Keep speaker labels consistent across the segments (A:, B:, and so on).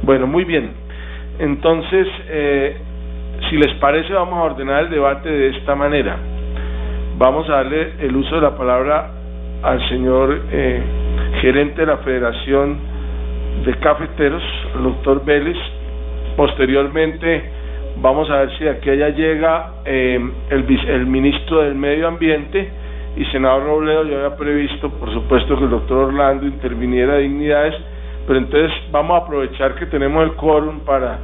A: Bueno, muy bien. Entonces, si les parece, vamos a ordenar el debate de esta manera. Vamos a darle el uso de la palabra al señor gerente de la Federación de Cafeteros, el doctor Vélez. Posteriormente, vamos a ver si aquí allá llega el ministro del Medio Ambiente y senador Robledo. Yo había previsto, por supuesto, que el doctor Orlando interviniera de Dignidades, pero entonces vamos a aprovechar que tenemos el quórum para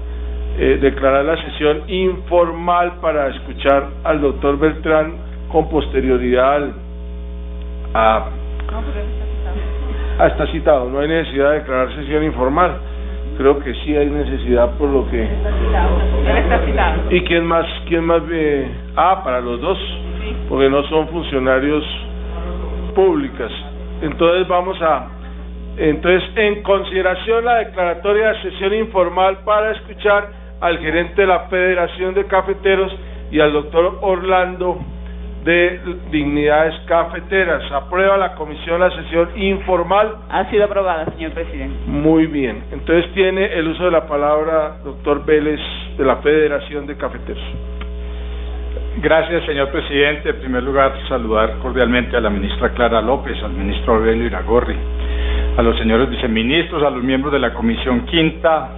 A: declarar la sesión informal para escuchar al doctor Beltrán con posterioridad está citado. No hay necesidad de declarar sesión informal. Creo que sí hay necesidad por lo que...
B: Él está citado.
A: ¿Y quién más para los dos, porque no son funcionarios públicas? Entonces en consideración la declaratoria de sesión informal para escuchar al gerente de la Federación de Cafeteros y al doctor Orlando de Dignidades Cafeteras. ¿Aprueba la comisión la sesión informal?
B: Ha sido aprobada, señor presidente.
A: Muy bien. Entonces tiene el uso de la palabra doctor Vélez de la Federación de Cafeteros.
C: Gracias, señor presidente. En primer lugar, saludar cordialmente a la ministra Clara López, al ministro Aurelio Iragorri, a los señores viceministros, a los miembros de la Comisión Quinta,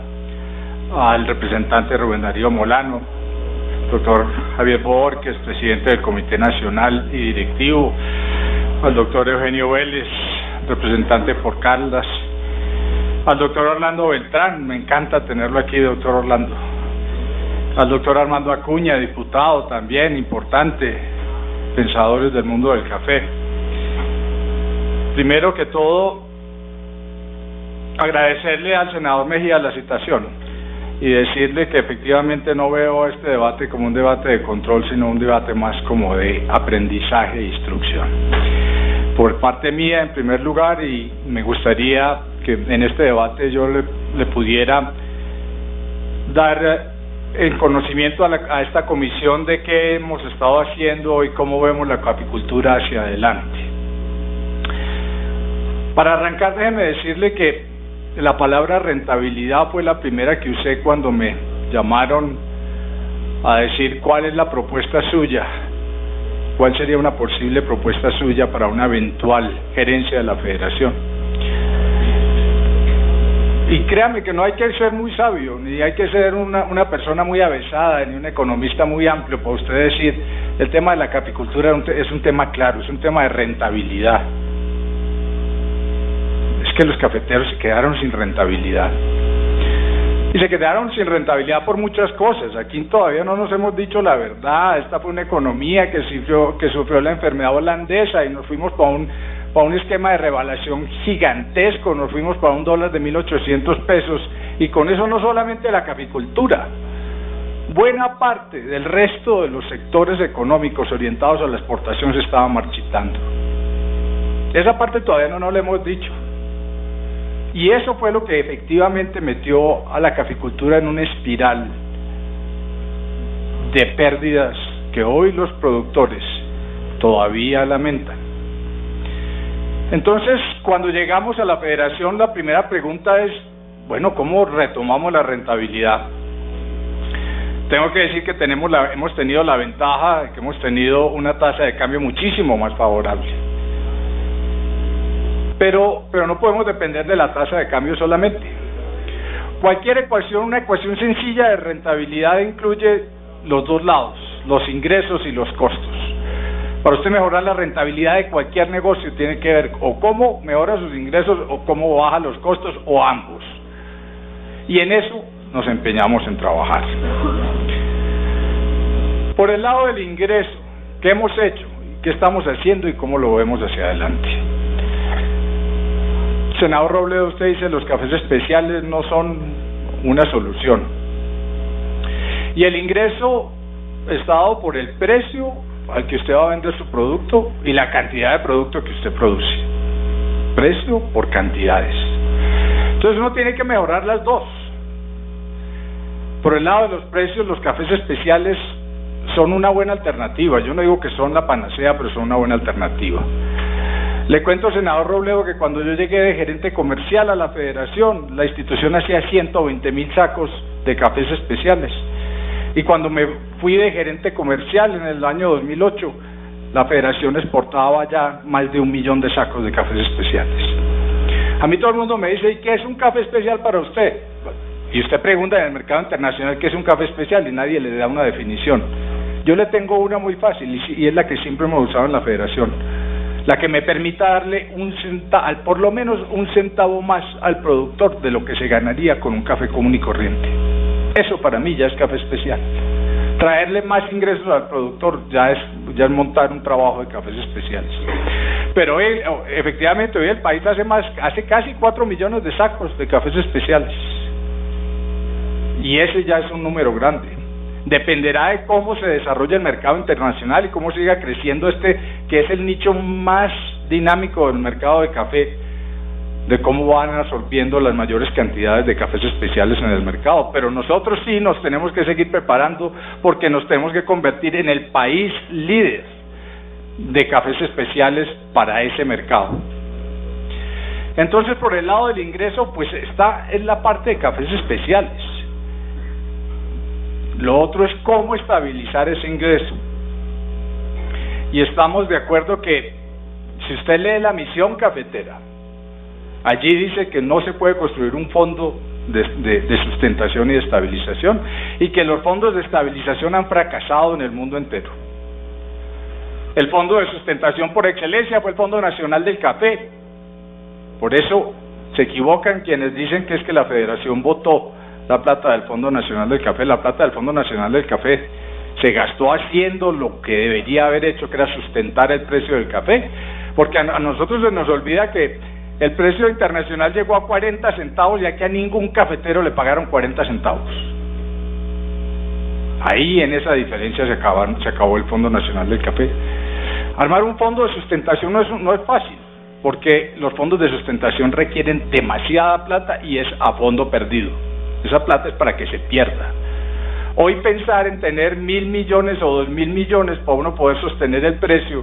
C: al representante Rubén Darío Molano, doctor Javier Borges, presidente del Comité Nacional y directivo, al doctor Eugenio Vélez, representante por Caldas, al doctor Orlando Beltrán, me encanta tenerlo aquí, doctor Orlando, al doctor Armando Acuña, diputado también, importante, pensadores del mundo del café. Primero que todo, agradecerle al senador Mejía la citación y decirle que efectivamente no veo este debate como un debate de control, sino un debate más como de aprendizaje e instrucción. Por parte mía, en primer lugar, y me gustaría que en este debate yo le pudiera dar el conocimiento a esta comisión de qué hemos estado haciendo y cómo vemos la caficultura hacia adelante. Para arrancar, déjeme decirle que la palabra rentabilidad fue la primera que usé cuando me llamaron a decir cuál es la propuesta suya, cuál sería una posible propuesta suya para una eventual gerencia de la federación. Y créame que no hay que ser muy sabio, ni hay que ser una persona muy avesada, ni un economista muy amplio para usted decir, el tema de la caficultura es un tema claro, es un tema de rentabilidad. Que los cafeteros se quedaron sin rentabilidad. Y se quedaron sin rentabilidad por muchas cosas. Aquí todavía no nos hemos dicho la verdad. Esta fue una economía que sufrió la enfermedad holandesa y nos fuimos para un esquema de revaluación gigantesco. Nos fuimos para $1 de 1.800 pesos y con eso no solamente la caficultura. Buena parte del resto de los sectores económicos orientados a la exportación se estaba marchitando. Esa parte todavía no nos la hemos dicho. Y eso fue lo que efectivamente metió a la caficultura en una espiral de pérdidas que hoy los productores todavía lamentan. Entonces, cuando llegamos a la federación, la primera pregunta es, bueno, ¿cómo retomamos la rentabilidad? Tengo que decir que hemos tenido la ventaja de que hemos tenido una tasa de cambio muchísimo más favorable. Pero no podemos depender de la tasa de cambio solamente. Cualquier ecuación, una ecuación sencilla de rentabilidad incluye los dos lados, los ingresos y los costos. Para usted mejorar la rentabilidad de cualquier negocio tiene que ver o cómo mejora sus ingresos o cómo baja los costos o ambos. Y en eso nos empeñamos en trabajar. Por el lado del ingreso, ¿qué hemos hecho? ¿Qué estamos haciendo y cómo lo vemos hacia adelante? Senador Robledo, usted dice los cafés especiales no son una solución. Y el ingreso está dado por el precio al que usted va a vender su producto y la cantidad de producto que usted produce. Precio por cantidades. Entonces uno tiene que mejorar las dos. Por el lado de los precios, los cafés especiales son una buena alternativa. Yo no digo que son la panacea, pero son una buena alternativa. Le cuento, senador Robledo, que cuando yo llegué de gerente comercial a la federación, la institución hacía 120.000 sacos de cafés especiales. Y cuando me fui de gerente comercial en el año 2008, la federación exportaba ya más de 1 millón de sacos de cafés especiales. A mí todo el mundo me dice, ¿y qué es un café especial para usted? Y usted pregunta en el mercado internacional qué es un café especial y nadie le da una definición. Yo le tengo una muy fácil y es la que siempre hemos usado en la federación, la que me permita darle por lo menos un centavo más al productor de lo que se ganaría con un café común y corriente. Eso para mí ya es café especial. Traerle más ingresos al productor ya es montar un trabajo de cafés especiales. Pero efectivamente hoy el país hace casi 4 millones de sacos de cafés especiales. Y ese ya es un número grande. Dependerá de cómo se desarrolle el mercado internacional y cómo siga creciendo que es el nicho más dinámico del mercado de café, de cómo van absorbiendo las mayores cantidades de cafés especiales en el mercado. Pero nosotros sí nos tenemos que seguir preparando porque nos tenemos que convertir en el país líder de cafés especiales para ese mercado. Entonces, por el lado del ingreso, pues está en la parte de cafés especiales. Lo otro es cómo estabilizar ese ingreso. Y estamos de acuerdo que, si usted lee la misión cafetera, allí dice que no se puede construir un fondo de sustentación y de estabilización, y que los fondos de estabilización han fracasado en el mundo entero. El fondo de sustentación por excelencia fue el Fondo Nacional del Café. Por eso se equivocan quienes dicen que es que la federación votó la plata del Fondo Nacional del Café. La plata del Fondo Nacional del Café se gastó haciendo lo que debería haber hecho, que era sustentar el precio del café, porque a nosotros se nos olvida que el precio internacional llegó a 40 centavos y aquí a ningún cafetero le pagaron 40 centavos. Ahí en esa diferencia se acabó el Fondo Nacional del Café. Armar un fondo de sustentación no es fácil, porque los fondos de sustentación requieren demasiada plata y es a fondo perdido. Esa plata es para que se pierda. Hoy pensar en tener 1.000 millones o 2.000 millones para uno poder sostener el precio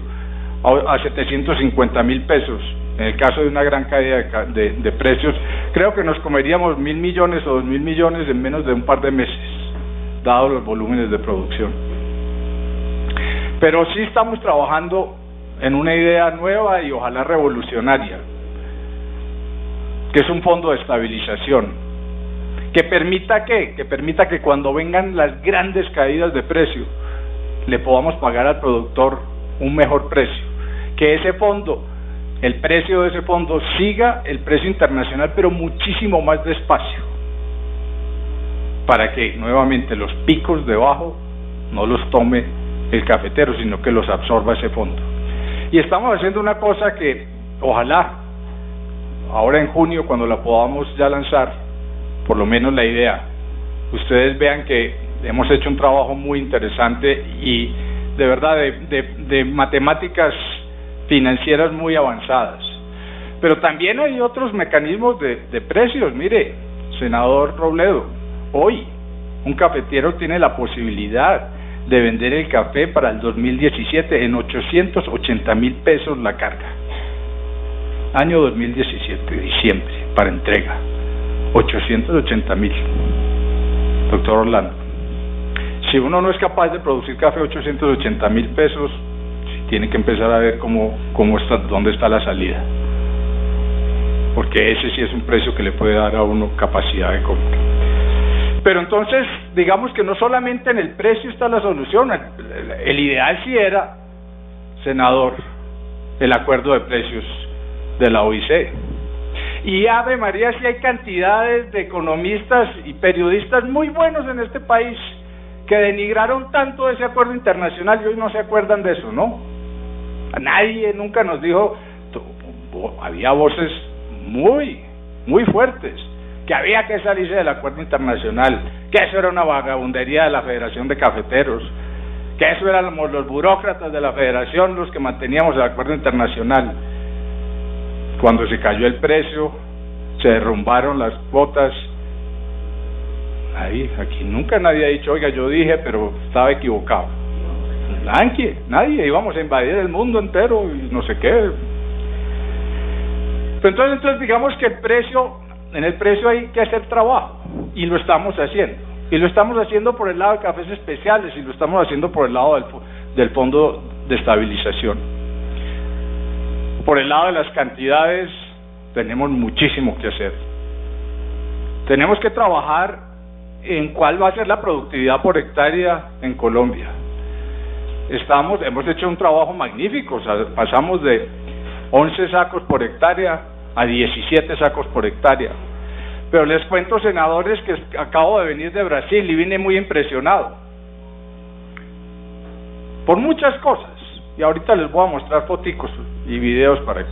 C: a 750.000 pesos, en el caso de una gran caída de precios, creo que nos comeríamos 1.000 millones o 2.000 millones en menos de un par de meses, dados los volúmenes de producción. Pero sí estamos trabajando en una idea nueva y ojalá revolucionaria, que es un fondo de estabilización, que permita que cuando vengan las grandes caídas de precio, le podamos pagar al productor un mejor precio, que ese fondo, el precio de ese fondo siga el precio internacional, pero muchísimo más despacio, para que nuevamente los picos de bajo no los tome el cafetero, sino que los absorba ese fondo. Y estamos haciendo una cosa que ojalá ahora en junio, cuando la podamos ya lanzar, por lo menos la idea, ustedes vean que hemos hecho un trabajo muy interesante y de verdad de matemáticas financieras muy avanzadas. Pero también hay otros mecanismos de precios. Mire, senador Robledo, hoy un cafetero tiene la posibilidad de vender el café para el 2017 en 880.000 pesos la carga. Año 2017, diciembre, para entrega. 880.000. Doctor Orlando, si uno no es capaz de producir café a 880.000 pesos, tiene que empezar a ver dónde está la salida, porque ese sí es un precio que le puede dar a uno capacidad de compra. Pero entonces, digamos que no solamente en el precio está la solución. El ideal sí era, senador, el acuerdo de precios de la OIC. Y Ave María, si hay cantidades de economistas y periodistas muy buenos en este país que denigraron tanto ese acuerdo internacional y hoy no se acuerdan de eso, ¿no? Nadie nunca nos dijo, había voces muy fuertes, que había que salirse del acuerdo internacional, que eso era una vagabundería de la Federación de Cafeteros, que eso éramos los burócratas de la Federación los que manteníamos el acuerdo internacional. Cuando se cayó el precio, se derrumbaron las cuotas. Aquí nunca nadie ha dicho, oiga, yo dije, pero estaba equivocado. Nadie, íbamos a invadir el mundo entero y no sé qué. Pero entonces digamos que en el precio hay que hacer trabajo, y lo estamos haciendo. Y lo estamos haciendo por el lado de cafés especiales, y lo estamos haciendo por el lado del Fondo de Estabilización. Por el lado de las cantidades, tenemos muchísimo que hacer. Tenemos que trabajar en cuál va a ser la productividad por hectárea en Colombia. Hemos hecho un trabajo magnífico, o sea, pasamos de 11 sacos por hectárea a 17 sacos por hectárea. Pero les cuento, senadores, que acabo de venir de Brasil y vine muy impresionado por muchas cosas, y ahorita les voy a mostrar foticos y videos para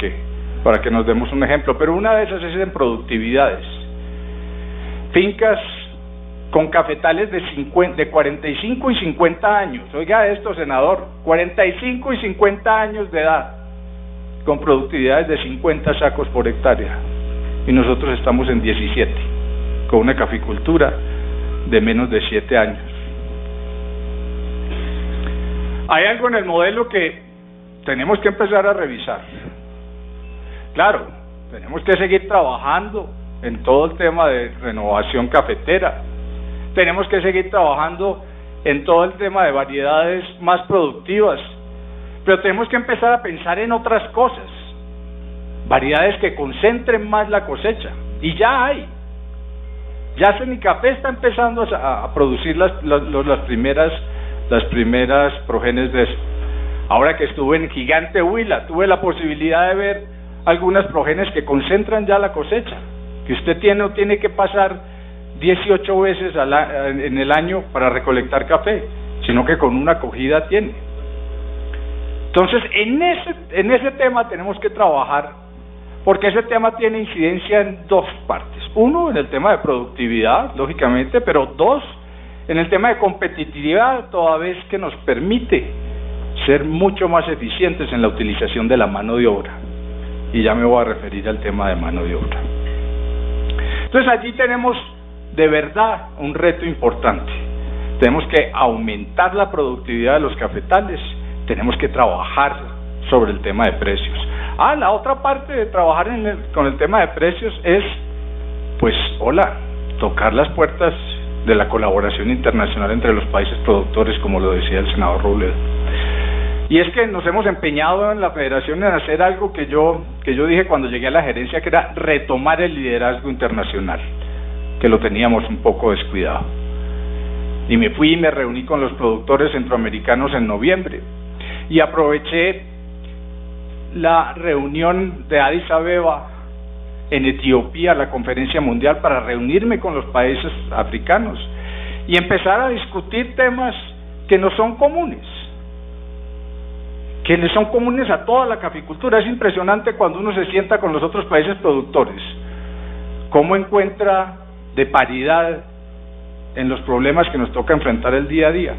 C: que nos demos un ejemplo, pero una de esas es en productividades. Fincas con cafetales de 45 y 50 años, oiga esto, senador, 45 y 50 años de edad, con productividades de 50 sacos por hectárea, y nosotros estamos en 17, con una caficultura de menos de 7 años. Hay algo en el modelo que tenemos que empezar a revisar. Claro, tenemos que seguir trabajando en todo el tema de renovación cafetera, tenemos que seguir trabajando en todo el tema de variedades más productivas, pero tenemos que empezar a pensar en otras cosas, variedades que concentren más la cosecha, y ya hay. Ya Senicafé está empezando a producir las primeras progenes de eso. Ahora que estuve en Gigante Huila, tuve la posibilidad de ver algunas progenes que concentran ya la cosecha, que usted no tiene que pasar 18 veces en el año para recolectar café, sino que con una cogida tiene. Entonces, en ese tema tenemos que trabajar, porque ese tema tiene incidencia en dos partes. Uno, en el tema de productividad, lógicamente, pero dos, en el tema de competitividad, toda vez que nos permite ser mucho más eficientes en la utilización de la mano de obra. Y ya me voy a referir al tema de mano de obra. Entonces, allí tenemos de verdad un reto importante. Tenemos que aumentar la productividad de los cafetales, tenemos que trabajar sobre el tema de precios. La otra parte de trabajar con el tema de precios es, tocar las puertas de la colaboración internacional entre los países productores, como lo decía el senador Robledo. Y es que nos hemos empeñado en la Federación en hacer algo que yo dije cuando llegué a la gerencia, que era retomar el liderazgo internacional, que lo teníamos un poco descuidado. Y me fui y me reuní con los productores centroamericanos en noviembre, y aproveché la reunión de Addis Abeba en Etiopía, la conferencia mundial, para reunirme con los países africanos y empezar a discutir temas que no son comunes, que le son comunes a toda la caficultura. Es impresionante cuando uno se sienta con los otros países productores, cómo encuentra de paridad en los problemas que nos toca enfrentar el día a día.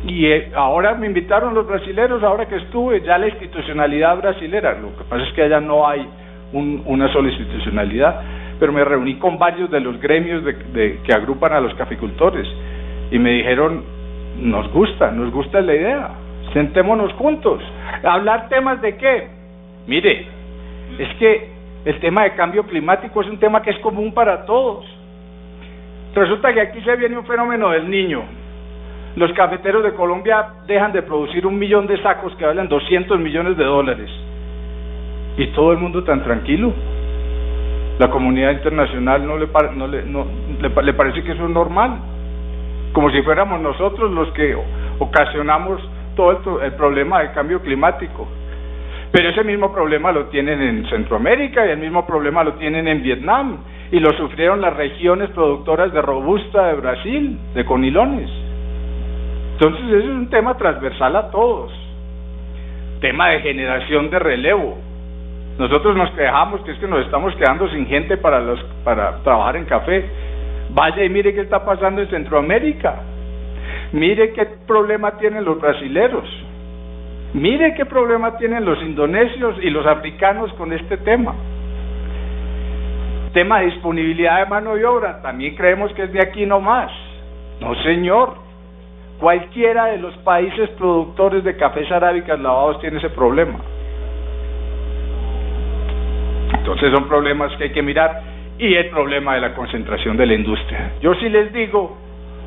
C: Y ahora me invitaron los brasileros, ahora que estuve, ya la institucionalidad brasilera, lo que pasa es que allá no hay una sola institucionalidad, pero me reuní con varios de los gremios que agrupan a los caficultores, y me dijeron, nos gusta la idea, sentémonos juntos, hablar temas de qué. Mire, es que el tema de cambio climático es un tema que es común para todos. Resulta que aquí se viene un fenómeno del Niño. Los cafeteros de Colombia dejan de producir 1 millón de sacos que valen $200 millones, y todo el mundo tan tranquilo. La comunidad internacional le parece que eso es normal, como si fuéramos nosotros los que ocasionamos todo el problema del cambio climático. Pero ese mismo problema lo tienen en Centroamérica, y el mismo problema lo tienen en Vietnam, y lo sufrieron las regiones productoras de robusta de Brasil, de conilones. Entonces ese es un tema transversal a todos. Tema de generación de relevo. Nosotros nos quejamos que es que nos estamos quedando sin gente para trabajar en café. Vaya y mire qué está pasando en Centroamérica. Mire qué problema tienen los brasileros. Mire qué problema tienen los indonesios y los africanos con este tema. Tema de disponibilidad de mano de obra. También creemos que es de aquí nomás. No, señor. Cualquiera de los países productores de cafés arábicas lavados tiene ese problema. Entonces son problemas que hay que mirar, y el problema de la concentración de la industria. Yo sí les digo,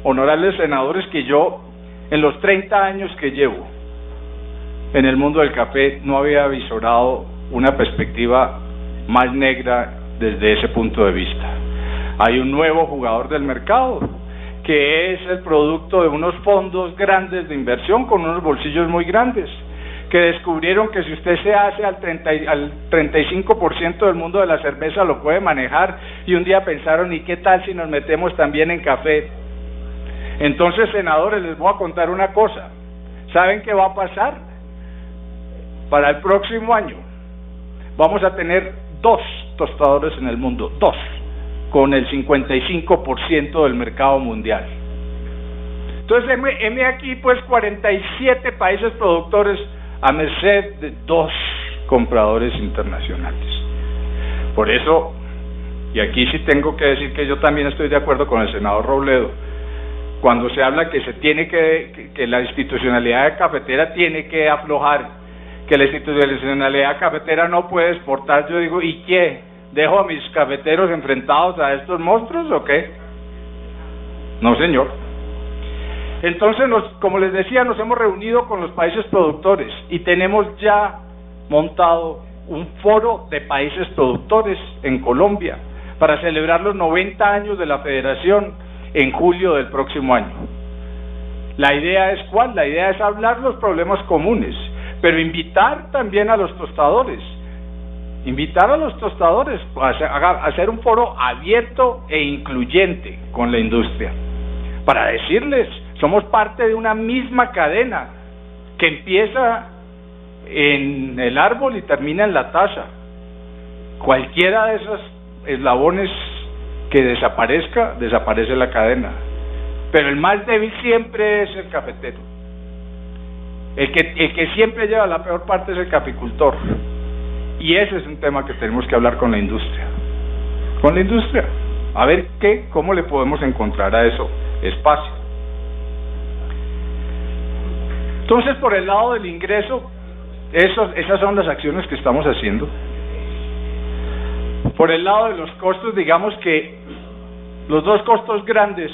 C: honorables senadores, que yo en los 30 años que llevo en el mundo del café no había visorado una perspectiva más negra desde ese punto de vista. Hay un nuevo jugador del mercado, que es el producto de unos fondos grandes de inversión con unos bolsillos muy grandes, que descubrieron que si usted se hace al 35% del mundo de la cerveza lo puede manejar, y un día pensaron, ¿y qué tal si nos metemos también en café? Entonces, senadores, les voy a contar una cosa. ¿Saben qué va a pasar? Para el próximo año vamos a tener 2 tostadores en el mundo, 2, con el 55% del mercado mundial. Entonces, heme aquí pues 47 países productores a merced de 2 compradores internacionales. Por eso, y aquí sí tengo que decir que yo también estoy de acuerdo con el senador Robledo, cuando se habla que se tiene que la institucionalidad cafetera tiene que aflojar, que la institucionalidad cafetera no puede exportar, yo digo, ¿y qué? ¿Dejo a mis cafeteros enfrentados a estos monstruos o qué? No, señor. Entonces, como les decía, nos hemos reunido con los países productores y tenemos ya montado un foro de países productores en Colombia para celebrar los 90 años de la Federación en julio del próximo año. La idea es ¿cuál? La idea es hablar los problemas comunes, pero invitar también a los tostadores, a hacer un foro abierto e incluyente con la industria, para decirles, somos parte de una misma cadena que empieza en el árbol y termina en la taza. Cualquiera de esos eslabones que desaparezca, desaparece la cadena. Pero el más débil siempre es el cafetero. El que siempre lleva la peor parte es el caficultor. Y ese es un tema que tenemos que hablar con la industria. Con la industria. A ver cómo le podemos encontrar a eso espacio. Entonces, por el lado del ingreso, esas son las acciones que estamos haciendo. Por el lado de los costos, digamos que los 2 costos grandes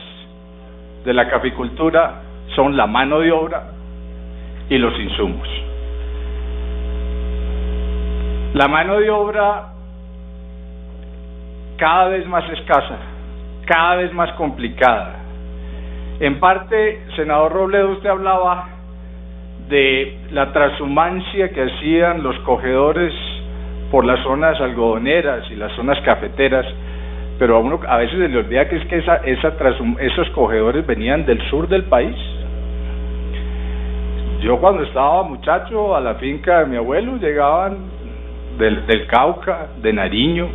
C: de la caficultura son la mano de obra y los insumos. La mano de obra cada vez más escasa, cada vez más complicada. En parte, senador Robledo, usted hablaba de la transhumancia que hacían los cogedores por las zonas algodoneras y las zonas cafeteras, pero a uno a veces se le olvida que es que esos cogedores venían del sur del país. Yo cuando estaba muchacho a la finca de mi abuelo llegaban del Cauca, de Nariño,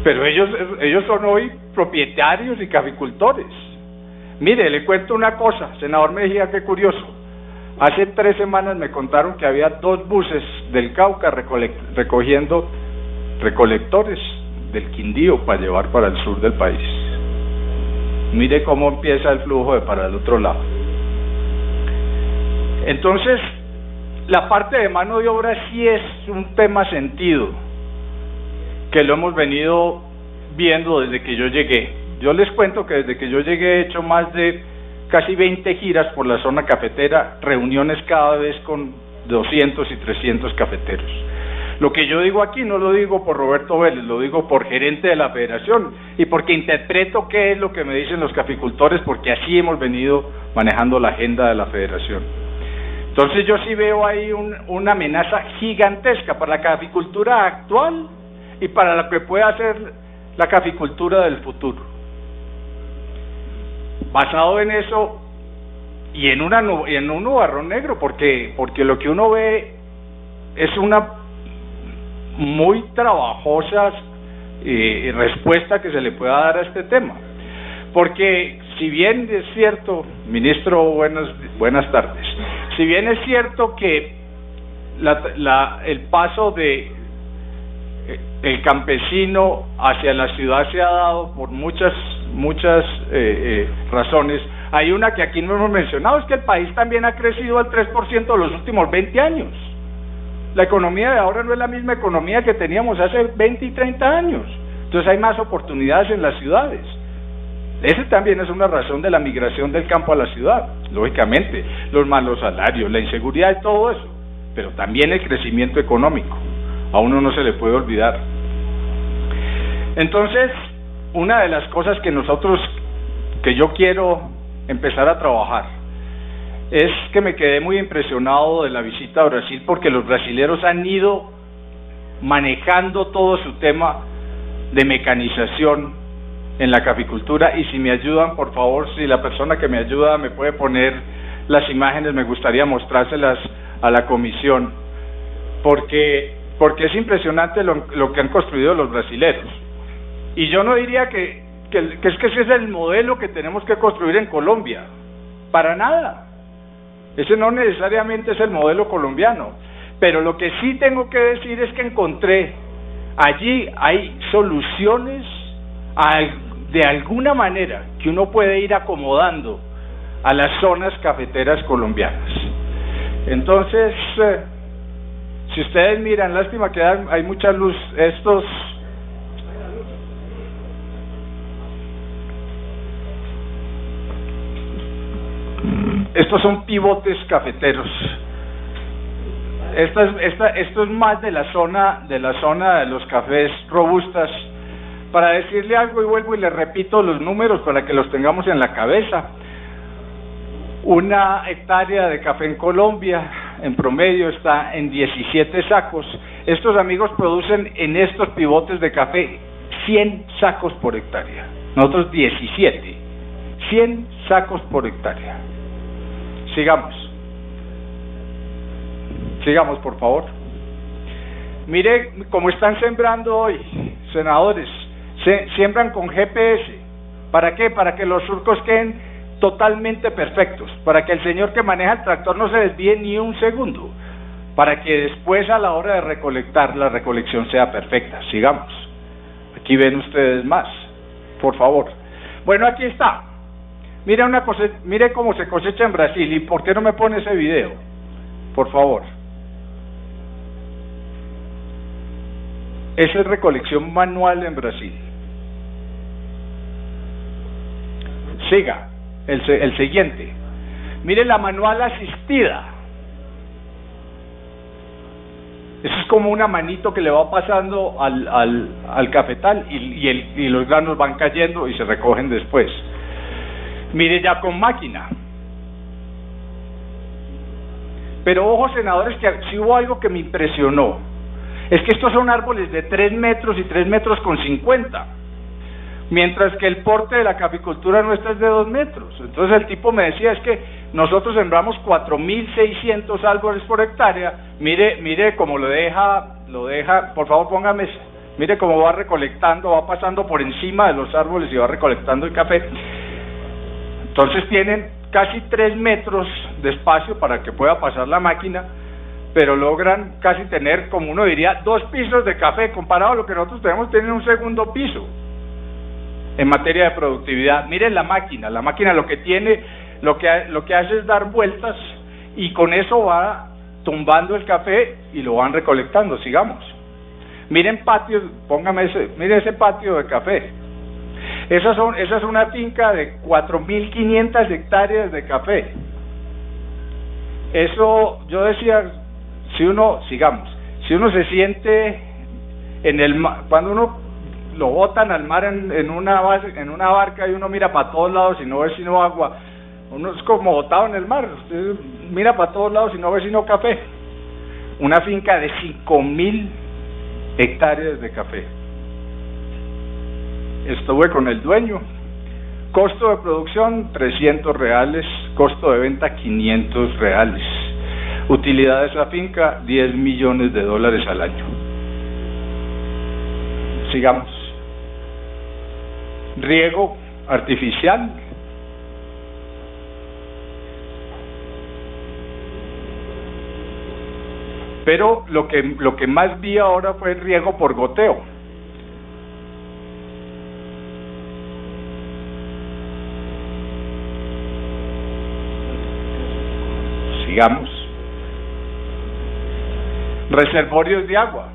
C: pero ellos son hoy propietarios y caficultores. Mire, le cuento una cosa, senador Mejía, qué curioso. Hace 3 semanas me contaron que había 2 buses del Cauca recogiendo recolectores del Quindío para llevar para el sur del país. Mire cómo empieza el flujo para el otro lado. Entonces, la parte de mano de obra sí es un tema sentido, que lo hemos venido viendo desde que yo llegué. Yo les cuento que desde que yo llegué he hecho más de casi 20 giras por la zona cafetera, reuniones cada vez con 200 y 300 cafeteros. Lo que yo digo aquí no lo digo por Roberto Vélez, lo digo por gerente de la federación y porque interpreto qué es lo que me dicen los caficultores, porque así hemos venido manejando la agenda de la federación. Entonces yo sí veo ahí una amenaza gigantesca para la caficultura actual y para lo que pueda hacer la caficultura del futuro. Basado en eso y en un nubarrón negro, porque lo que uno ve es una muy trabajosa respuesta que se le pueda dar a este tema. Porque si bien es cierto, ministro, buenas tardes, si bien es cierto que el paso de el campesino hacia la ciudad se ha dado por muchas razones, hay una que aquí no hemos mencionado, es que el país también ha crecido al 3% en los últimos 20 años. La economía de ahora no es la misma economía que teníamos hace 20 y 30 años. Entonces hay más oportunidades en las ciudades. Esa también es una razón de la migración del campo a la ciudad, lógicamente, los malos salarios, la inseguridad y todo eso, pero también el crecimiento económico, a uno no se le puede olvidar. Entonces, una de las cosas que yo quiero empezar a trabajar, es que me quedé muy impresionado de la visita a Brasil, porque los brasileros han ido manejando todo su tema de mecanización en la caficultura, y si me ayudan, por favor, si la persona que me ayuda me puede poner las imágenes, me gustaría mostrárselas a la comisión, porque es impresionante lo que han construido los brasileros. Y yo no diría que ese es el modelo que tenemos que construir en Colombia, para nada. Ese no necesariamente es el modelo colombiano, pero lo que sí tengo que decir es que encontré, allí hay soluciones de alguna manera que uno puede ir acomodando a las zonas cafeteras colombianas. Entonces, si ustedes miran, lástima que hay mucha luz, estos son pivotes cafeteros. Esto es más de la zona de los cafés robustas. Para decirle algo, y vuelvo y le repito los números para que los tengamos en la cabeza. 1 hectárea de café en Colombia, en promedio, está en 17 sacos. Estos amigos producen en estos pivotes de café 100 sacos por hectárea. Nosotros 17. 100 sacos por hectárea. Sigamos, por favor. Mire cómo están sembrando hoy, senadores. Siembran con GPS. ¿Para qué? Para que los surcos queden totalmente perfectos, para que el señor que maneja el tractor no se desvíe ni un segundo, para que después, a la hora de recolectar, la recolección sea perfecta. Sigamos. Aquí ven ustedes más, por favor. Bueno, aquí está. Mire cómo se cosecha en Brasil. ¿Y por qué no me pone ese video? Por favor. Esa es recolección manual en Brasil. Siga, el siguiente. Mire la manual asistida. Eso es como una manito que le va pasando al cafetal y los granos van cayendo y se recogen después. Mire ya con máquina. Pero ojo, senadores, que si hubo algo que me impresionó, es que estos son árboles de 3 metros y 3 metros con 50, mientras que el porte de la caficultura nuestra es de 2 metros. Entonces el tipo me decía, es que nosotros sembramos 4.600 árboles por hectárea. Mire cómo lo deja, por favor póngame, mire cómo va recolectando, va pasando por encima de los árboles y va recolectando el café. Entonces tienen casi 3 metros de espacio para que pueda pasar la máquina, pero logran casi tener, como uno diría, 2 pisos de café, comparado a lo que nosotros tienen un segundo piso en materia de productividad. Miren la máquina lo que tiene, lo que hace es dar vueltas, y con eso va tumbando el café y lo van recolectando. Sigamos. Miren patios, miren ese patio de café. Esa es una finca de 4.500 hectáreas de café. Eso, yo decía, si uno se siente en el mar, cuando uno lo botan al mar en una barca y uno mira para todos lados y no ve sino agua, uno es como botado en el mar, usted mira para todos lados y no ve sino café. Una finca de 5.000 hectáreas de café. Estuve con el dueño. Costo de producción $300, costo de venta $500. Utilidad de esa finca $10 millones al año. Sigamos. Riego artificial. Pero lo que más vi ahora fue el riego por goteo. Sigamos. reservorios de agua.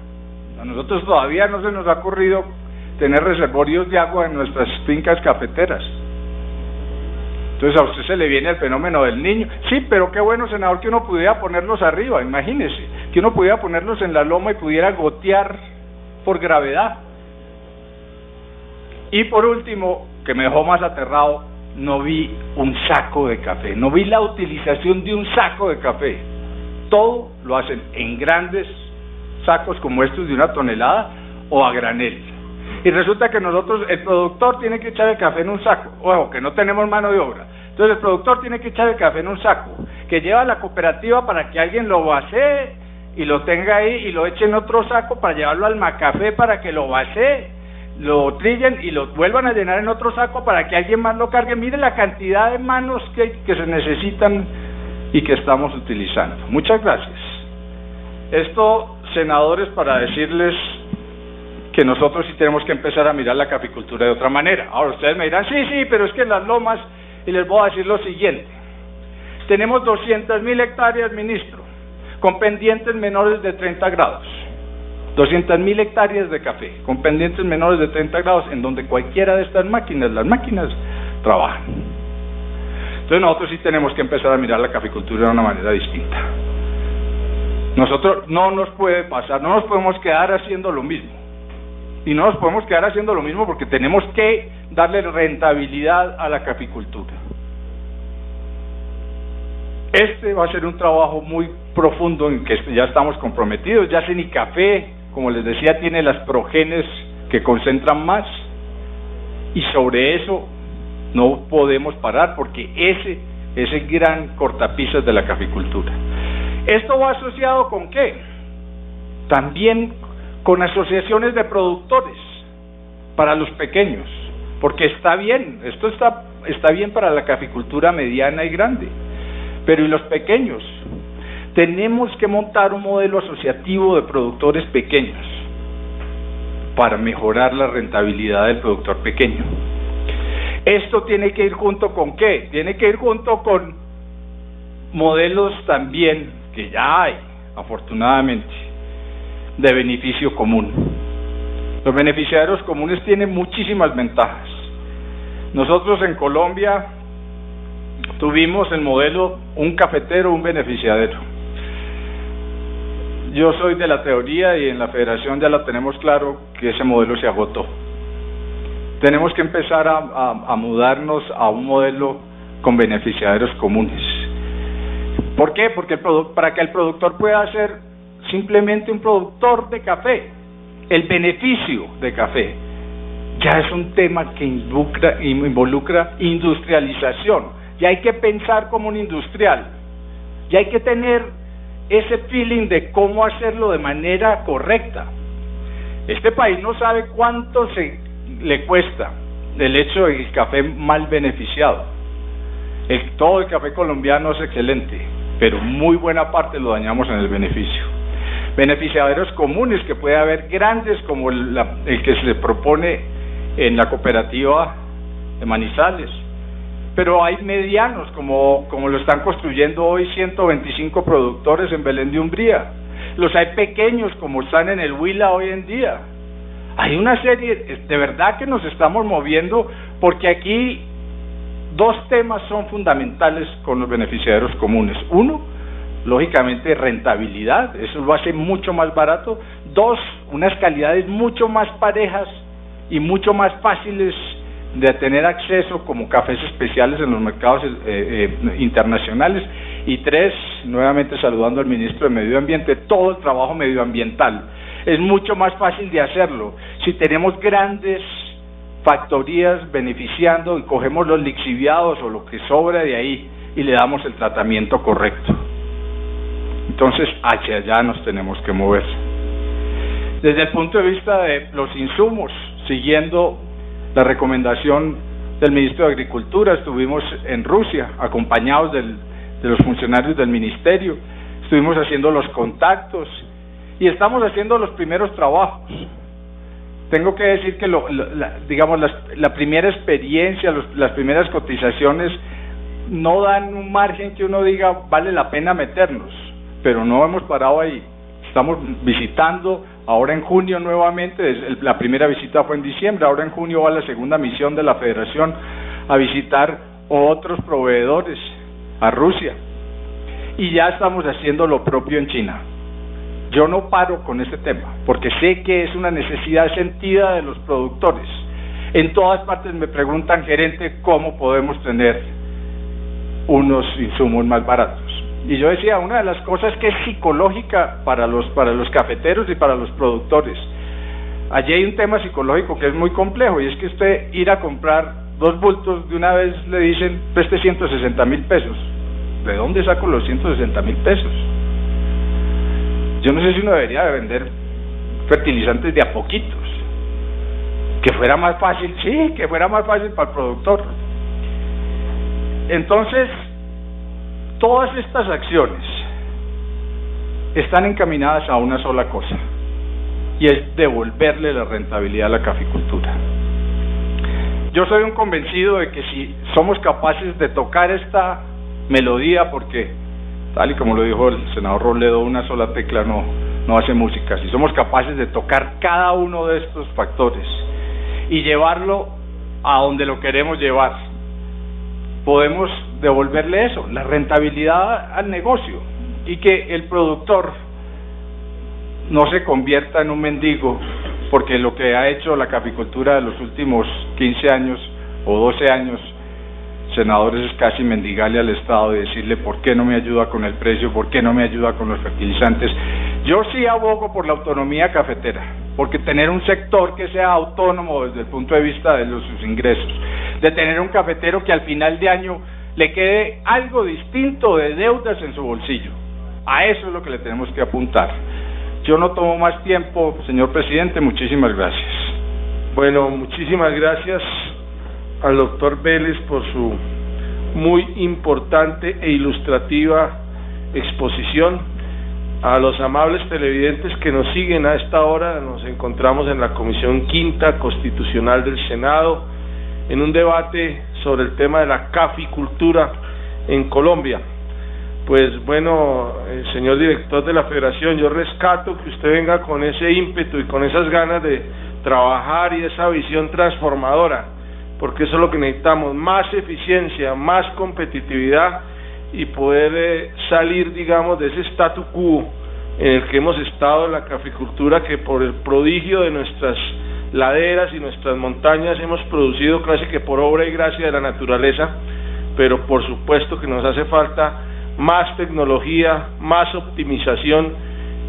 C: A nosotros todavía no se nos ha ocurrido tener reservorios de agua en nuestras fincas cafeteras. Entonces a usted se le viene el fenómeno del Niño. Sí, pero qué bueno, senador, que uno pudiera ponerlos arriba, imagínese, que uno pudiera ponerlos en la loma y pudiera gotear por gravedad. Y por último, que me dejó más aterrado, no vi un saco de café, no vi la utilización de un saco de café. Todo lo hacen en grandes sacos como estos de 1 tonelada o a granel. Y resulta que nosotros, el productor tiene que echar el café en un saco. Ojo, que no tenemos mano de obra. Entonces el productor tiene que echar el café en un saco, que lleva a la cooperativa para que alguien lo vacee y lo tenga ahí y lo eche en otro saco para llevarlo al Macafé para que lo vacee, lo trillen y lo vuelvan a llenar en otro saco para que alguien más lo cargue. Mire la cantidad de manos que se necesitan y que estamos utilizando. Muchas gracias. Esto, senadores, para decirles que nosotros sí tenemos que empezar a mirar la caficultura de otra manera. Ahora ustedes me dirán, sí, pero es que en las lomas, y les voy a decir lo siguiente, tenemos 200.000 hectáreas, ministro, con pendientes menores de 30 grados, 200.000 hectáreas de café, con pendientes menores de 30 grados, en donde cualquiera de estas máquinas, las máquinas, trabajan. Entonces nosotros sí tenemos que empezar a mirar la caficultura de una manera distinta. Nosotros no nos puede pasar, no nos podemos quedar haciendo lo mismo. Y no nos podemos quedar haciendo lo mismo porque tenemos que darle rentabilidad a la caficultura. Este va a ser un trabajo muy profundo en que ya estamos comprometidos. Ya Cenicafé, como les decía, tiene las progenes que concentran más, y sobre eso no podemos parar porque ese es el gran cortapisas de la caficultura. ¿Esto va asociado con qué? También con asociaciones de productores para los pequeños, porque está bien, esto está bien para la caficultura mediana y grande, pero ¿y los pequeños? Tenemos que montar un modelo asociativo de productores pequeños para mejorar la rentabilidad del productor pequeño. Esto tiene que ir junto con ¿qué? Tiene que ir junto con modelos también que ya hay, afortunadamente, de beneficio común. Los beneficiarios comunes tienen muchísimas ventajas. Nosotros en Colombia tuvimos el modelo un cafetero, un beneficiadero. Yo soy de la teoría y en la federación ya la tenemos claro que ese modelo se agotó. Tenemos que empezar a mudarnos a un modelo con beneficiarios comunes. ¿Por qué? Porque para que el productor pueda ser simplemente un productor de café, el beneficio de café ya es un tema que involucra industrialización. Ya hay que pensar como un industrial, ya hay que tener ese feeling de cómo hacerlo de manera correcta. Este país no sabe cuánto le cuesta el hecho del café mal beneficiado. Todo el café colombiano es excelente, pero muy buena parte lo dañamos en el beneficio. Beneficiarios comunes que puede haber grandes como el que se propone en la cooperativa de Manizales, pero hay medianos como lo están construyendo hoy 125 productores en Belén de Umbría. Los hay pequeños como están en el Huila hoy en día. Hay una serie, de verdad que nos estamos moviendo, porque aquí dos temas son fundamentales con los beneficiarios comunes. Uno, lógicamente rentabilidad, eso lo hace mucho más barato. Dos, unas calidades mucho más parejas y mucho más fáciles de tener acceso como cafés especiales en los mercados internacionales. Y tres, nuevamente saludando al ministro de Medio Ambiente, todo el trabajo medioambiental es mucho más fácil de hacerlo si tenemos grandes factorías beneficiando y cogemos los lixiviados o lo que sobra de ahí y le damos el tratamiento correcto. Entonces hacia allá nos tenemos que mover. Desde el punto de vista de los insumos, siguiendo la recomendación del ministro de Agricultura, estuvimos en Rusia acompañados de los funcionarios del ministerio, estuvimos haciendo los contactos y estamos haciendo los primeros trabajos. Tengo que decir que la primera experiencia, las primeras cotizaciones no dan un margen que uno diga vale la pena meternos, pero no hemos parado ahí. Estamos visitando ahora en junio nuevamente, la primera visita fue en diciembre, ahora en junio va la segunda misión de la Federación a visitar otros proveedores a Rusia. Y ya estamos haciendo lo propio en China. Yo no paro con este tema, porque sé que es una necesidad sentida de los productores. En todas partes me preguntan, gerente, ¿cómo podemos tener unos insumos más baratos? Y yo decía, una de las cosas que es psicológica para los cafeteros y para los productores. Allí hay un tema psicológico que es muy complejo, y es que usted ir a comprar 2 bultos, de una vez le dicen, preste 160,000 pesos. ¿De dónde saco los 160,000 pesos? Yo no sé si uno debería de vender fertilizantes de a poquitos. Que fuera más fácil, sí, que fuera más fácil para el productor. Entonces, todas estas acciones están encaminadas a una sola cosa, y es devolverle la rentabilidad a la caficultura. Yo soy un convencido de que si somos capaces de tocar esta melodía, porque tal y como lo dijo el senador Robledo, una sola tecla no hace música. Si somos capaces de tocar cada uno de estos factores y llevarlo a donde lo queremos llevar, podemos devolverle eso, la rentabilidad al negocio, y que el productor no se convierta en un mendigo, porque lo que ha hecho la caficultura de los últimos 15 años o 12 años, senadores, es casi mendigarle al Estado y decirle por qué no me ayuda con el precio, por qué no me ayuda con los fertilizantes. Yo sí abogo por la autonomía cafetera, porque tener un sector que sea autónomo desde el punto de vista de sus ingresos, de tener un cafetero que al final de año le quede algo distinto de deudas en su bolsillo, a eso es lo que le tenemos que apuntar. Yo no tomo más tiempo, señor presidente, muchísimas gracias.
A: Bueno, muchísimas gracias al doctor Vélez por su muy importante e ilustrativa exposición. A los amables televidentes que nos siguen a esta hora, nos encontramos en la Comisión Quinta Constitucional del Senado, en un debate sobre el tema de la caficultura en Colombia. Pues bueno, señor director de la Federación, yo rescato que usted venga con ese ímpetu y con esas ganas de trabajar y esa visión transformadora, porque eso es lo que necesitamos, más eficiencia, más competitividad y poder salir, digamos, de ese statu quo en el que hemos estado en la caficultura, que por el prodigio de nuestras laderas y nuestras montañas hemos producido casi que por obra y gracia de la naturaleza, pero por supuesto que nos hace falta más tecnología, más optimización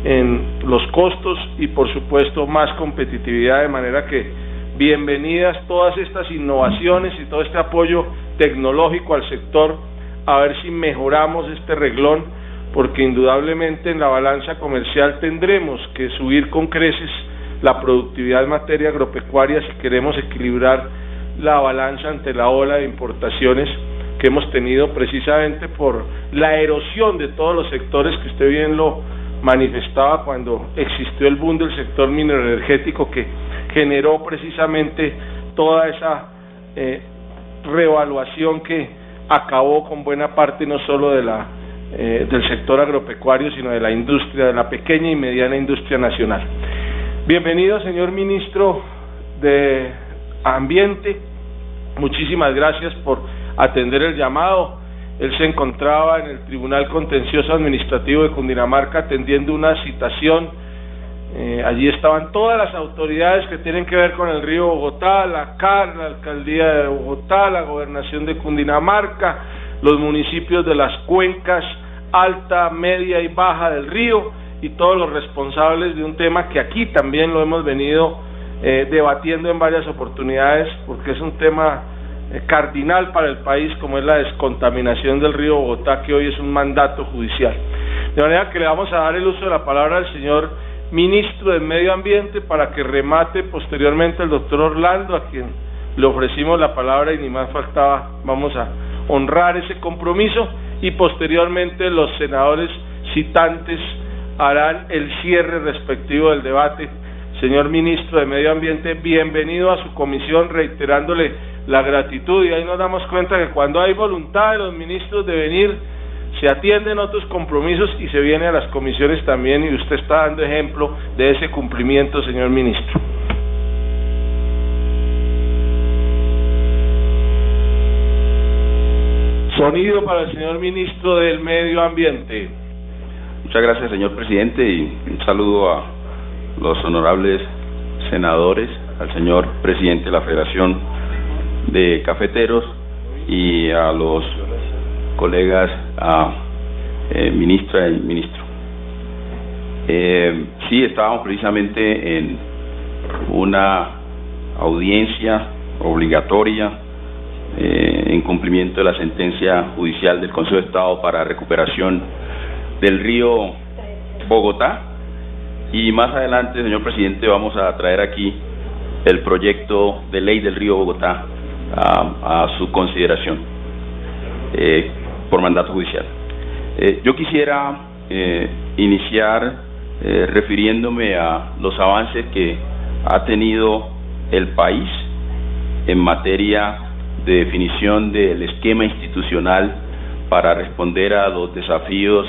A: en los costos y por supuesto más competitividad, de manera que bienvenidas todas estas innovaciones y todo este apoyo tecnológico al sector, a ver si mejoramos este reglón, porque indudablemente en la balanza comercial tendremos que subir con creces la productividad en materia agropecuaria si queremos equilibrar la balanza ante la ola de importaciones que hemos tenido precisamente por la erosión de todos los sectores que usted bien lo manifestaba cuando existió el boom del sector mineroenergético, que generó precisamente toda esa reevaluación que acabó con buena parte no solo de del sector agropecuario, sino de la industria, de la pequeña y mediana industria nacional. Bienvenido, señor ministro de Ambiente, muchísimas gracias por atender el llamado. Él se encontraba en el Tribunal Contencioso Administrativo de Cundinamarca atendiendo una citación. Allí estaban todas las autoridades que tienen que ver con el río Bogotá, la CAR, la Alcaldía de Bogotá, la Gobernación de Cundinamarca, los municipios de las cuencas alta, media y baja del río, y todos los responsables de un tema que aquí también lo hemos venido debatiendo en varias oportunidades, porque es un tema cardinal para el país, como es la descontaminación del río Bogotá, que hoy es un mandato judicial. De manera que le vamos a dar el uso de la palabra al señor ministro del Medio Ambiente para que remate posteriormente el doctor Orlando, a quien le ofrecimos la palabra y ni más faltaba, vamos a honrar ese compromiso, y posteriormente los senadores citantes harán el cierre respectivo del debate. Señor ministro de Medio Ambiente, bienvenido a su comisión, reiterándole la gratitud, y ahí nos damos cuenta que cuando hay voluntad de los ministros de venir, se atienden otros compromisos y se viene a las comisiones también, y usted está dando ejemplo de ese cumplimiento, señor ministro. Sonido para el señor ministro del Medio Ambiente.
D: Muchas gracias, señor presidente, y un saludo a los honorables senadores, al señor presidente de la Federación de Cafeteros y a los colegas, ministra y ministro. Sí, estábamos precisamente en una audiencia obligatoria en cumplimiento de la sentencia judicial del Consejo de Estado para recuperación del río Bogotá, y más adelante, señor presidente, vamos a traer aquí el proyecto de ley del río Bogotá a su consideración por mandato judicial. Yo quisiera iniciar refiriéndome a los avances que ha tenido el país en materia de definición del esquema institucional para responder a los desafíos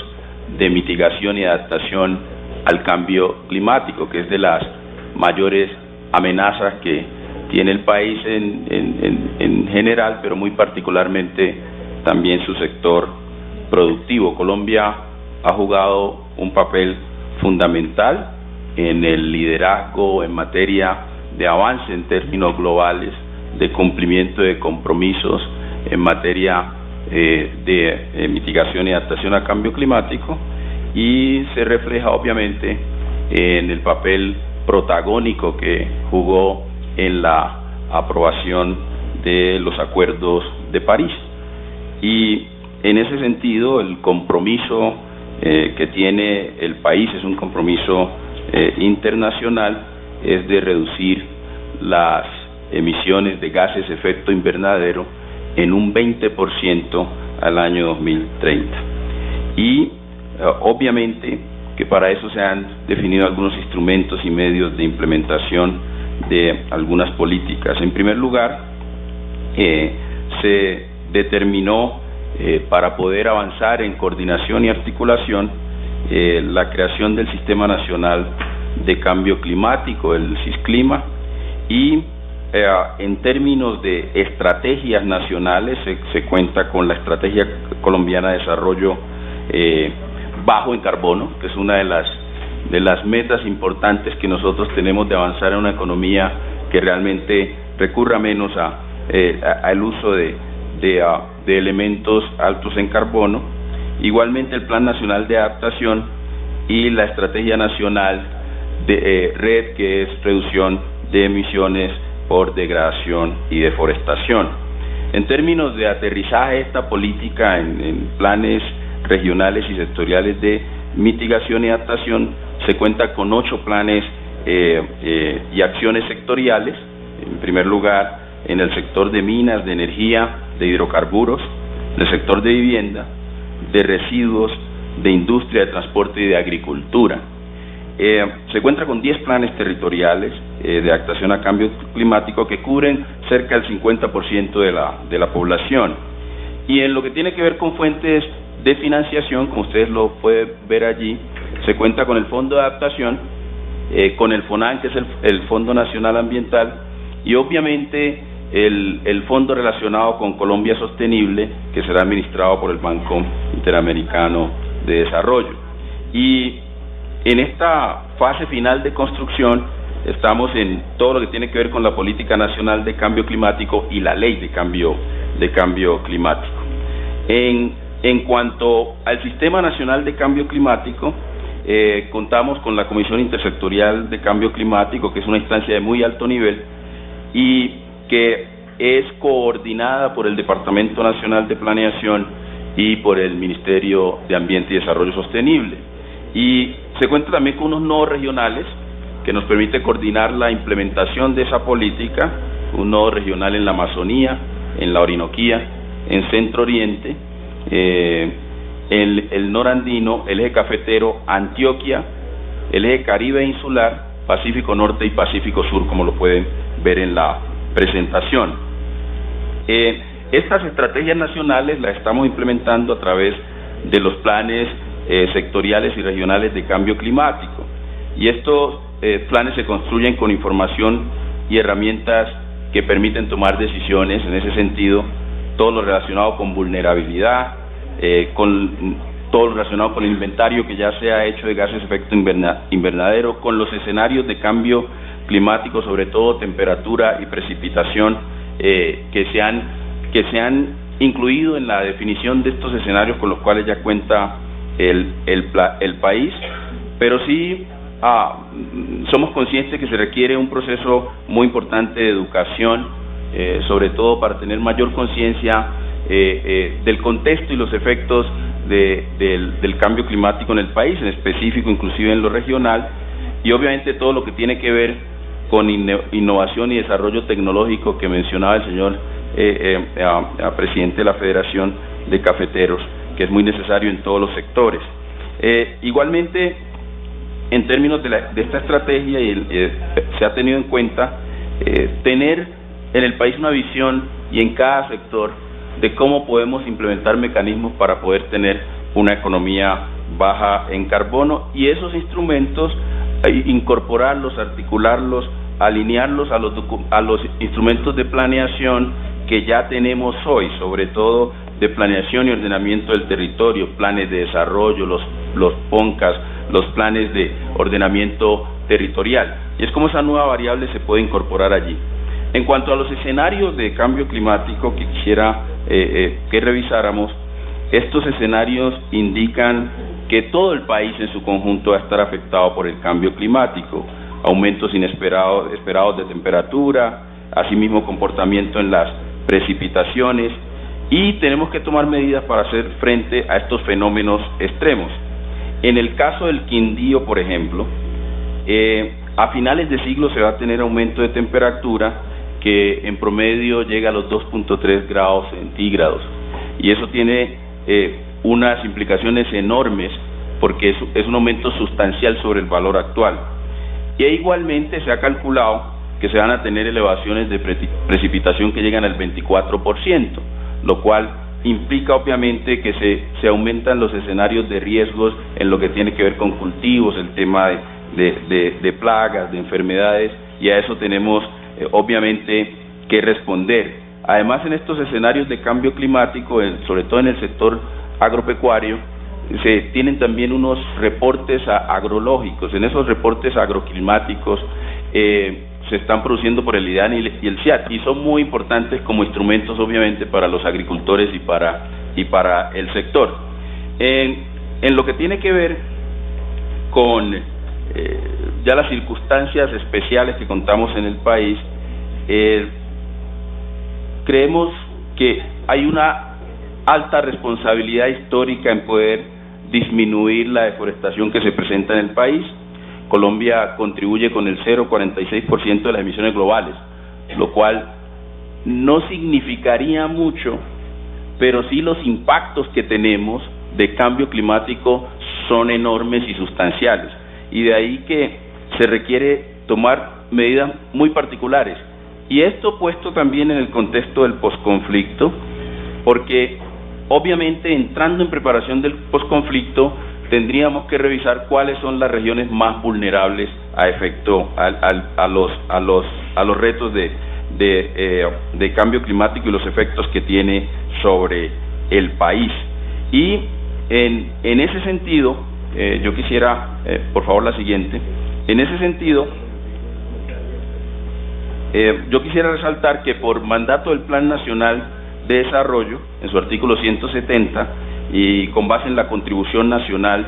D: de mitigación y adaptación al cambio climático, que es de las mayores amenazas que tiene el país en general, pero muy particularmente también su sector productivo. Colombia ha jugado un papel fundamental en el liderazgo en materia de avance en términos globales, de cumplimiento de compromisos en materia de mitigación y adaptación al cambio climático, y se refleja obviamente en el papel protagónico que jugó en la aprobación de los acuerdos de París. Y en ese sentido, el compromiso que tiene el país es un compromiso internacional, es de reducir las emisiones de gases de efecto invernadero en un 20% al año 2030. Y obviamente que para eso se han definido algunos instrumentos y medios de implementación de algunas políticas. En primer lugar, se determinó para poder avanzar en coordinación y articulación la creación del Sistema Nacional de Cambio Climático, el SISCLIMA, y en términos de estrategias nacionales se cuenta con la Estrategia Colombiana de Desarrollo bajo en carbono, que es una de las metas importantes que nosotros tenemos de avanzar en una economía que realmente recurra menos al uso de elementos altos en carbono. Igualmente el Plan Nacional de Adaptación y la Estrategia Nacional de RED, que es reducción de emisiones por degradación y deforestación. En términos de aterrizaje de esta política en planes regionales y sectoriales de mitigación y adaptación, se cuenta con 8 planes y acciones sectoriales. En primer lugar, en el sector de minas, de energía, de hidrocarburos, del sector de vivienda, de residuos, de industria, de transporte y de agricultura. Se cuenta con 10 planes territoriales de adaptación a cambio climático que cubren cerca del 50% de la población. Y en lo que tiene que ver con fuentes de financiación, como ustedes lo pueden ver allí, se cuenta con el Fondo de Adaptación, con el FONAN, que es el Fondo Nacional Ambiental, y obviamente el fondo relacionado con Colombia Sostenible, que será administrado por el Banco Interamericano de Desarrollo. Y en esta fase final de construcción estamos en todo lo que tiene que ver con la Política Nacional de Cambio Climático y la Ley de Cambio Climático. En cuanto al Sistema Nacional de Cambio Climático, contamos con la Comisión Intersectorial de Cambio Climático, que es una instancia de muy alto nivel y que es coordinada por el Departamento Nacional de Planeación y por el Ministerio de Ambiente y Desarrollo Sostenible. Y se cuenta también con unos nodos regionales que nos permite coordinar la implementación de esa política, un nodo regional en la Amazonía, en la Orinoquía, en Centro Oriente, el norandino, el eje cafetero, Antioquia, el eje Caribe insular, Pacífico Norte y Pacífico Sur, como lo pueden ver en la presentación. Estas estrategias nacionales las estamos implementando a través de los planes sectoriales y regionales de cambio climático. Y estos planes se construyen con información y herramientas que permiten tomar decisiones. En ese sentido, todo lo relacionado con vulnerabilidad, con todo lo relacionado con el inventario que ya se ha hecho de gases de efecto invernadero, con los escenarios de cambio climático, sobre todo temperatura y precipitación, que se han incluido en la definición de estos escenarios con los cuales ya cuenta el país, pero sí somos conscientes que se requiere un proceso muy importante de educación, sobre todo para tener mayor conciencia del contexto y los efectos del cambio climático en el país, en específico inclusive en lo regional, y obviamente todo lo que tiene que ver con innovación y desarrollo tecnológico que mencionaba el señor presidente de la Federación de Cafeteros, que es muy necesario en todos los sectores. Igualmente, en términos de esta estrategia, se ha tenido en cuenta tener en el país una visión y en cada sector de cómo podemos implementar mecanismos para poder tener una economía baja en carbono, y esos instrumentos incorporarlos, articularlos, alinearlos a los instrumentos de planeación que ya tenemos hoy, sobre todo de planeación y ordenamiento del territorio, planes de desarrollo, los PONCAS, los planes de ordenamiento territorial, y es como esa nueva variable se puede incorporar allí. En cuanto a los escenarios de cambio climático que quisiera que revisáramos, estos escenarios indican que todo el país en su conjunto va a estar afectado por el cambio climático, aumentos esperados de temperatura, asimismo comportamiento en las precipitaciones, y tenemos que tomar medidas para hacer frente a estos fenómenos extremos. En el caso del Quindío, por ejemplo, a finales de siglo se va a tener aumento de temperatura que en promedio llega a los 2.3 grados centígrados, y eso tiene unas implicaciones enormes porque es un aumento sustancial sobre el valor actual. Y igualmente se ha calculado que se van a tener elevaciones de precipitación que llegan al 24%, lo cual implica obviamente que se aumentan los escenarios de riesgos en lo que tiene que ver con cultivos, el tema de plagas, de enfermedades, y a eso tenemos obviamente que responder. Además, en estos escenarios de cambio climático, sobre todo en el sector agropecuario, se tienen también unos reportes agrológicos. En esos reportes agroclimáticos se están produciendo por el IDAN y el CIAT, y son muy importantes como instrumentos obviamente para los agricultores y para el sector. En lo que tiene que ver con ya las circunstancias especiales que contamos en el país, creemos que hay una alta responsabilidad histórica en poder disminuir la deforestación que se presenta en el país. Colombia contribuye con el 0,46% de las emisiones globales, lo cual no significaría mucho, pero sí los impactos que tenemos de cambio climático son enormes y sustanciales, y de ahí que se requiere tomar medidas muy particulares, y esto puesto también en el contexto del posconflicto, porque obviamente entrando en preparación del posconflicto tendríamos que revisar cuáles son las regiones más vulnerables a efecto a los retos de cambio climático y los efectos que tiene sobre el país. Y en ese sentido, yo quisiera, por favor, la siguiente. En ese sentido, yo quisiera resaltar que por mandato del Plan Nacional de Desarrollo, en su artículo 170, y con base en la contribución nacional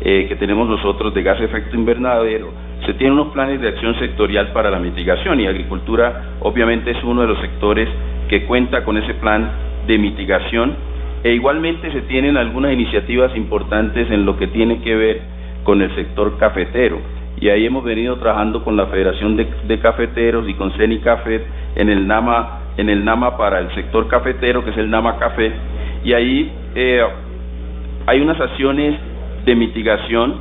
D: que tenemos nosotros de gas de efecto invernadero, se tienen unos planes de acción sectorial para la mitigación, y agricultura obviamente es uno de los sectores que cuenta con ese plan de mitigación, e igualmente se tienen algunas iniciativas importantes en lo que tiene que ver con el sector cafetero, y ahí hemos venido trabajando con la Federación de Cafeteros y con CENICAFET en el NAMA para el sector cafetero, que es el NAMA Café, y ahí hay unas acciones de mitigación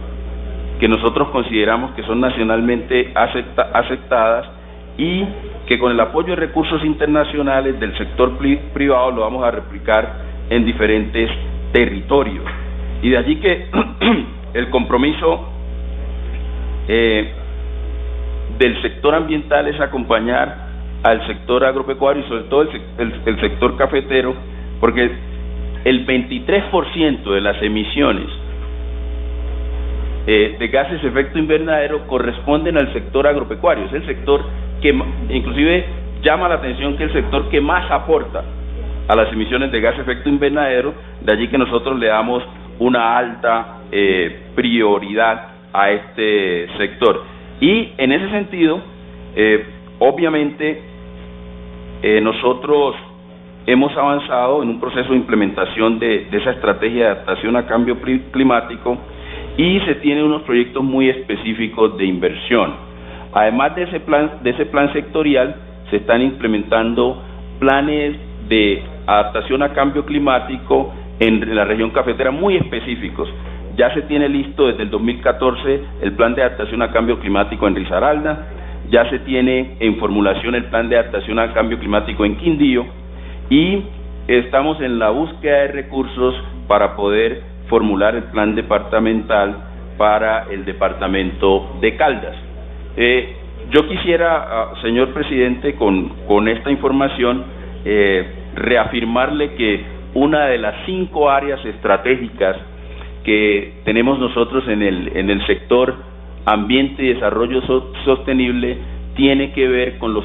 D: que nosotros consideramos que son nacionalmente aceptadas, y que con el apoyo de recursos internacionales del sector privado lo vamos a replicar en diferentes territorios. Y de allí que el compromiso del sector ambiental es acompañar al sector agropecuario y sobre todo el sector cafetero, porque el 23% de las emisiones de gases de efecto invernadero corresponden al sector agropecuario. Es el sector que inclusive llama la atención, que es el sector que más aporta a las emisiones de gases de efecto invernadero, de allí que nosotros le damos una alta prioridad a este sector. Y en ese sentido, obviamente, nosotros hemos avanzado en un proceso de implementación de esa estrategia de adaptación a cambio climático, y se tienen unos proyectos muy específicos de inversión. Además de ese plan sectorial, se están implementando planes de adaptación a cambio climático en la región cafetera muy específicos. Ya se tiene listo desde el 2014 el plan de adaptación a cambio climático en Risaralda, ya se tiene en formulación el plan de adaptación al cambio climático en Quindío, y estamos en la búsqueda de recursos para poder formular el plan departamental para el departamento de Caldas. Yo quisiera, señor presidente, con esta información, reafirmarle que una de las 5 áreas estratégicas que tenemos nosotros en el sector ambiente y desarrollo sostenible tiene que ver con los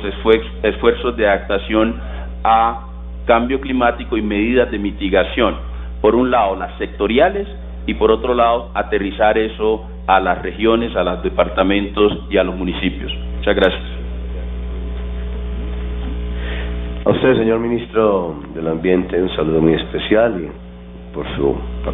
D: esfuerzos de adaptación a cambio climático y medidas de mitigación. Por un lado, las sectoriales, y por otro lado, aterrizar eso a las regiones, a los departamentos y a los municipios. Muchas gracias.
E: A usted, señor ministro del Ambiente, un saludo muy especial y por su participación.